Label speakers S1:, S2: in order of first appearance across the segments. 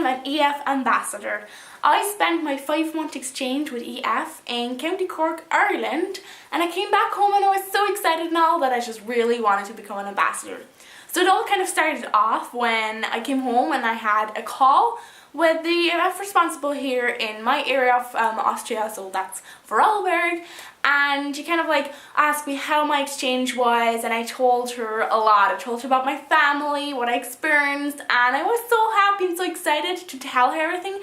S1: an EF ambassador. I spent my 5-month exchange with EF in County Cork, Ireland, and I came back home and I was so excited and all that I just really wanted to become an ambassador. So it all kind of started off when I came home and I had a call with the EF responsible here in my area of Austria, so that's Vorarlberg, and she kind of like asked me how my exchange was, and I told her a lot. I told her about my family, what I experienced, and I was so happy and so excited to tell her everything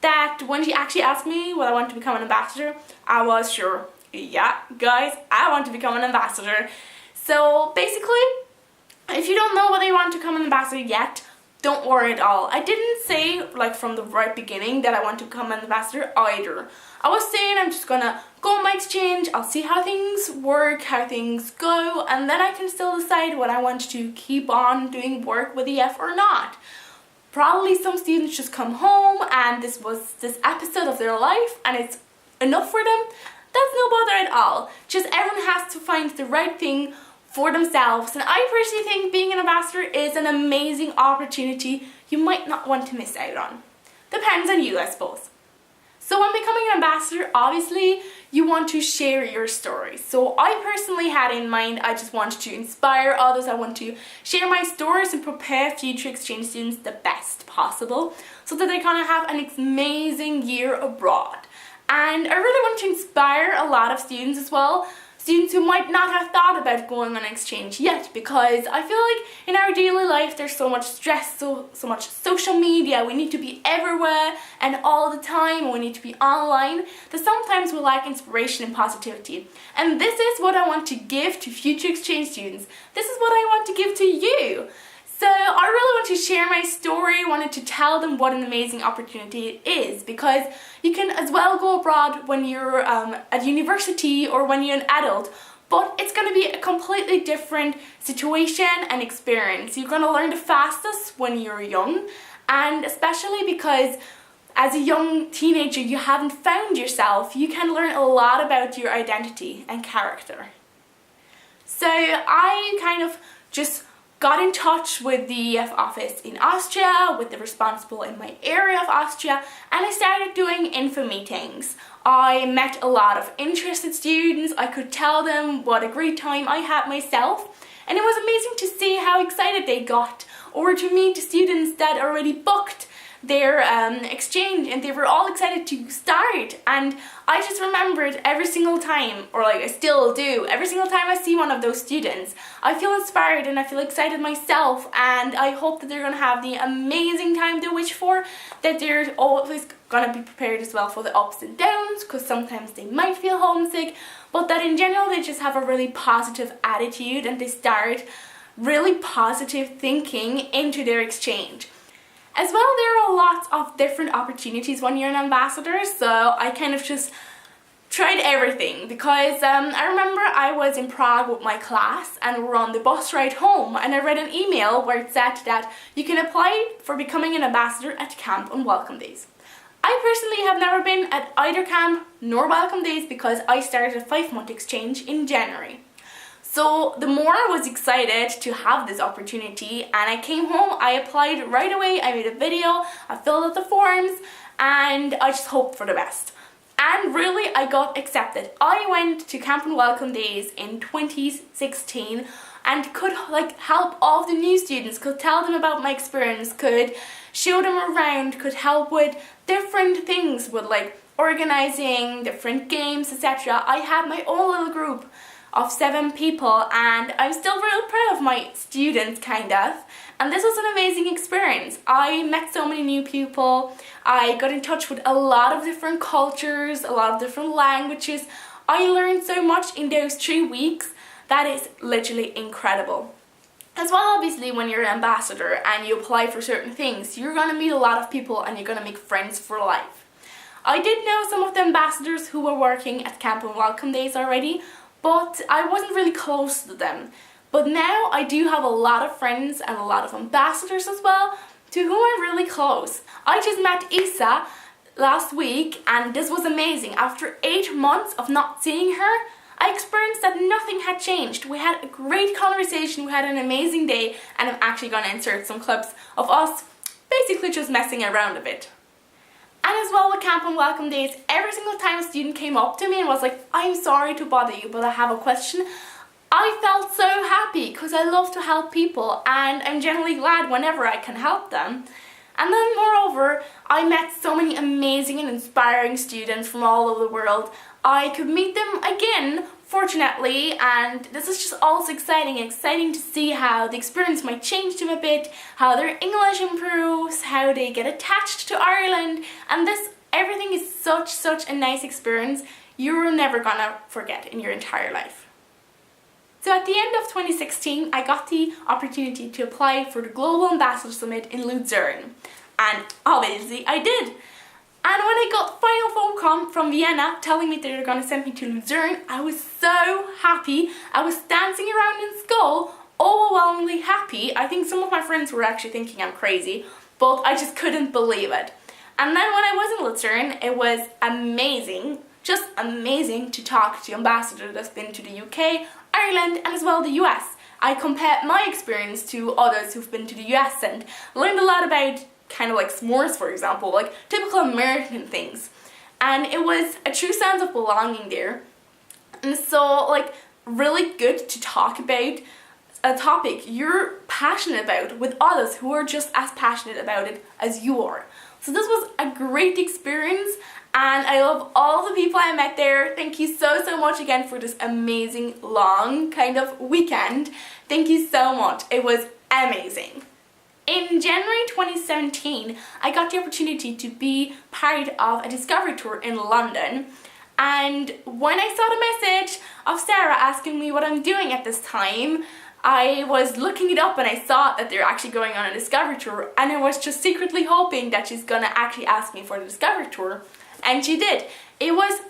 S1: that when she actually asked me whether I wanted to become an ambassador, I was sure, yeah guys, I want to become an ambassador. So basically, if you don't know whether you want to become an ambassador yet, don't worry at all. I didn't say like from the right beginning that I want to become an ambassador either. I was saying I'm just gonna go on my exchange, I'll see how things work, how things go, and then I can still decide whether I want to keep on doing work with EF or not. Probably some students just come home and this was this episode of their life and it's enough for them. That's no bother at all. Just everyone has to find the right thing for themselves, and I personally think being an ambassador is an amazing opportunity you might not want to miss out on. Depends on you, I suppose. So when becoming an ambassador, obviously you want to share your story. So I personally had in mind, I just wanted to inspire others, I want to share my stories and prepare future exchange students the best possible so that they're gonna have an amazing year abroad. And I really want to inspire a lot of students as well, students who might not have thought about going on exchange yet, because I feel like in our daily life there's so much stress, so much social media, we need to be everywhere and all the time, and we need to be online, that sometimes we lack inspiration and positivity. And this is what I want to give to future exchange students. This is what I want to give to you. So I really want to share my story, wanted to tell them what an amazing opportunity it is, because you can as well go abroad when you're at university or when you're an adult, but it's going to be a completely different situation and experience. You're going to learn the fastest when you're young, and especially because as a young teenager you haven't found yourself, you can learn a lot about your identity and character. So I kind of just got in touch with the EF office in Austria, with the responsible in my area of Austria, and I started doing info meetings. I met a lot of interested students, I could tell them what a great time I had myself, and it was amazing to see how excited they got, or to meet students that already booked their exchange and they were all excited to start. And I just remembered every single time, or like I still do, every single time I see one of those students, I feel inspired and I feel excited myself, and I hope that they're going to have the amazing time they wish for, that they're always going to be prepared as well for the ups and downs, because sometimes they might feel homesick, but that in general they just have a really positive attitude and they start really positive thinking into their exchange. As well, there are lots of different opportunities when you're an ambassador, so I kind of just tried everything, because I remember I was in Prague with my class and we were on the bus ride home, and I read an email where it said that you can apply for becoming an ambassador at camp on welcome days. I personally have never been at either camp nor welcome days because I started a 5-month exchange in January. So the more I was excited to have this opportunity, and I came home, I applied right away, I made a video, I filled out the forms, and I just hoped for the best. And really, I got accepted. I went to Camp and Welcome Days in 2016 and could help all of the new students, could tell them about my experience, could show them around, could help with different things, with organizing different games, etc. I had my own little group of 7 people, and I'm still real proud of my students, kind of. And this was an amazing experience. I met so many new people, I got in touch with a lot of different cultures, a lot of different languages. I learned so much in those 3 weeks that is literally incredible. As well, obviously, when you're an ambassador and you apply for certain things, you're going to meet a lot of people and you're going to make friends for life. I did know some of the ambassadors who were working at Camp and Welcome Days already, but I wasn't really close to them. But now I do have a lot of friends and a lot of ambassadors as well, to whom I'm really close. I just met Isa last week and this was amazing. After 8 months of not seeing her, I experienced that nothing had changed. We had a great conversation, we had an amazing day, and I'm actually going to insert some clips of us basically just messing around a bit. And as well with Camp and Welcome Days, every single time a student came up to me and was like, I'm sorry to bother you, but I have a question, I felt so happy because I love to help people and I'm generally glad whenever I can help them. And then moreover, I met so many amazing and inspiring students from all over the world. I could meet them again, fortunately, and this is just also exciting to see how the experience might change them a bit, how their English improves, how they get attached to Ireland, and everything is such a nice experience you're never gonna forget in your entire life. So at the end of 2016, I got the opportunity to apply for the Global Ambassador Summit in Luzern. And obviously I did. And when I got the final phone call from Vienna telling me they were going to send me to Luzern, I was so happy. I was dancing around in school, overwhelmingly happy. I think some of my friends were actually thinking I'm crazy, but I just couldn't believe it. And then when I was in Luzern, it was amazing, just amazing to talk to the ambassador that's been to the UK, Ireland and as well the US. I compared my experience to others who've been to the US and learned a lot about kind of like s'mores, for example, like typical American things. And it was a true sense of belonging there. And so like really good to talk about a topic you're passionate about with others who are just as passionate about it as you are. So this was a great experience and I love all the people I met there. Thank you so much again for this amazing long kind of weekend. Thank you so much. It was amazing. In January 2017, I got the opportunity to be part of a discovery tour in London. And when I saw the message of Sarah asking me what I'm doing at this time, I was looking it up and I saw that they're actually going on a discovery tour, and I was just secretly hoping that she's gonna actually ask me for the discovery tour. And she did. It was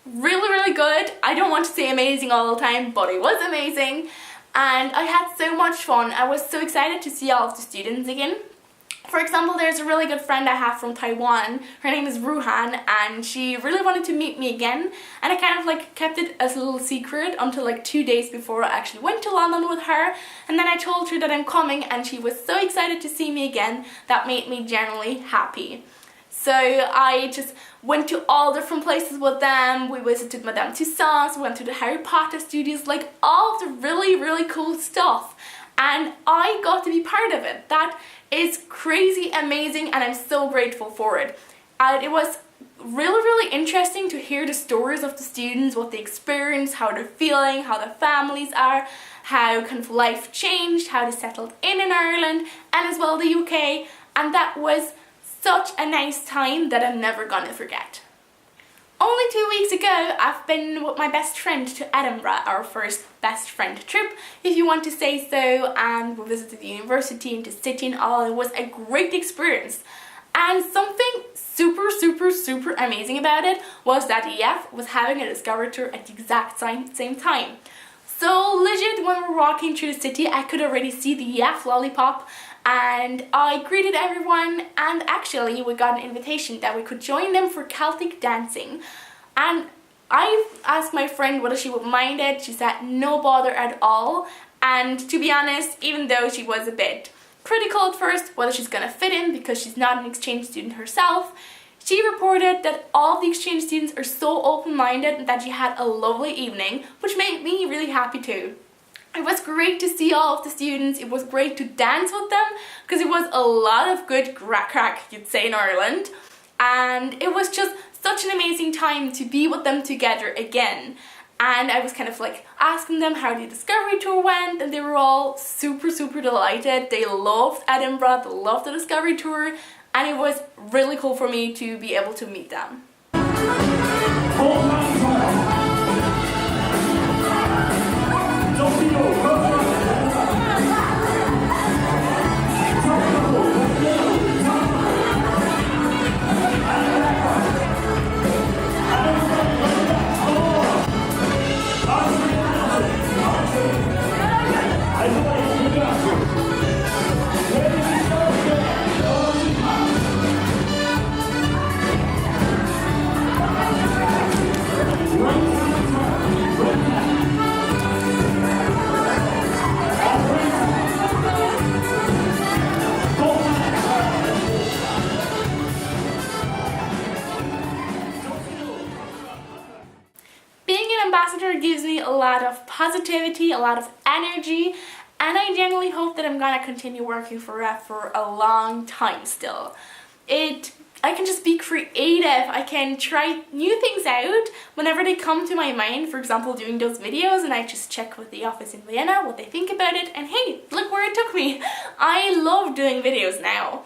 S1: really good. I don't want to say amazing all the time, but it was amazing. And I had so much fun. I was so excited to see all of the students again. For example, there's a really good friend I have from Taiwan. Her name is Ruhan, and she really wanted to meet me again. And I kind of like kept it as a little secret until like 2 days before I actually went to London with her. And then I told her that I'm coming, and she was so excited to see me again. That made me genuinely happy. So I just went to all different places with them. We visited Madame Tussauds, we went to the Harry Potter studios, like all of the really cool stuff. And I got to be part of it. That is crazy amazing and I'm so grateful for it. It was really interesting to hear the stories of the students, what they experienced, how they're feeling, how their families are, how kind of life changed, how they settled in Ireland and as well the UK. And that was such a nice time that I'm never gonna forget. Only 2 weeks ago, I've been with my best friend to Edinburgh, our first best friend trip, if you want to say so, and we visited the university and the city and all. It was a great experience. And something super amazing about it was that EF was having a discovery tour at the exact same time. So legit, when we were walking through the city, I could already see the EF lollipop, and I greeted everyone, and actually we got an invitation that we could join them for Celtic dancing. And I asked my friend whether she would mind it. She said no bother at all. And to be honest, even though she was a bit critical at first whether she's gonna fit in because she's not an exchange student herself, she reported that all of the exchange students are so open-minded and that she had a lovely evening, which made me really happy too. It was great to see all of the students. It was great to dance with them because it was a lot of good crack, you'd say in Ireland. And it was just such an amazing time to be with them together again. And I was kind of like asking them how the discovery tour went, and they were all super delighted. They loved Edinburgh, they loved the discovery tour, and it was really cool for me to be able to meet them. lot of positivity, a lot of energy, and I genuinely hope that I'm gonna continue working for REF for a long time still. I can just be creative, I can try new things out whenever they come to my mind. For example, doing those videos, and I just check with the office in Vienna what they think about it, and hey, look where it took me. I love doing videos now.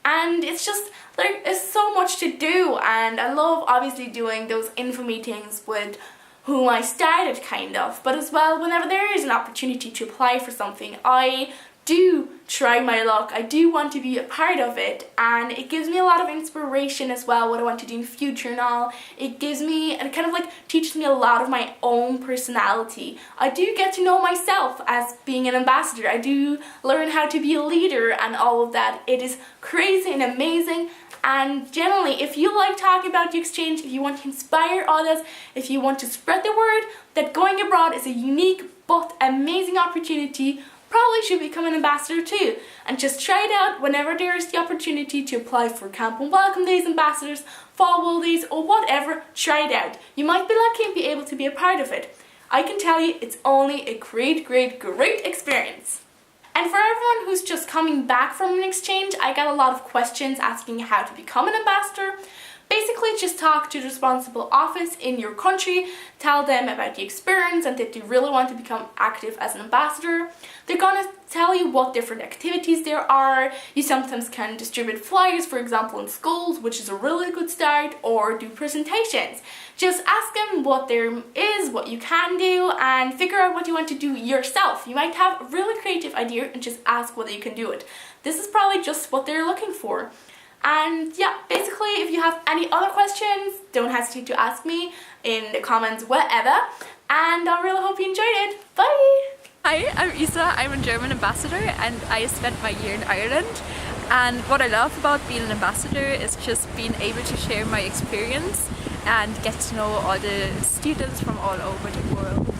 S1: And it's just, there is so much to do, and I love obviously doing those info meetings with who I started kind of, but as well whenever there is an opportunity to apply for something, I do try my luck. I do want to be a part of it, and it gives me a lot of inspiration as well, what I want to do in the future and all. It gives me, and it kind of like teaches me a lot of my own personality. I do get to know myself as being an ambassador. I do learn how to be a leader and all of that. It is crazy and amazing. And generally, if you like talking about the exchange, if you want to inspire others, if you want to spread the word that going abroad is a unique but amazing opportunity, probably should become an ambassador too, and just try it out whenever there is the opportunity to apply for Camp and Welcome Days ambassadors, Fall Wool Days, or whatever. Try it out. You might be lucky and be able to be a part of it. I can tell you it's only a great experience. And for everyone who's just coming back from an exchange, I got a lot of questions asking how to become an ambassador. Basically, just talk to the responsible office in your country, tell them about the experience and that you really want to become active as an ambassador. They're gonna tell you what different activities there are. You sometimes can distribute flyers, for example, in schools, which is a really good start, or do presentations. Just ask them what there is, what you can do, and figure out what you want to do yourself. You might have a really creative idea and just ask whether you can do it. This is probably just what they're looking for. And yeah, basically, if you have any other questions, don't hesitate to ask me in the comments wherever. And I really hope you enjoyed it. Bye!
S2: Hi, I'm Isa. I'm a German ambassador and I spent my year in Ireland. And what I love about being an ambassador is just being able to share my experience and get to know all the students from all over the world.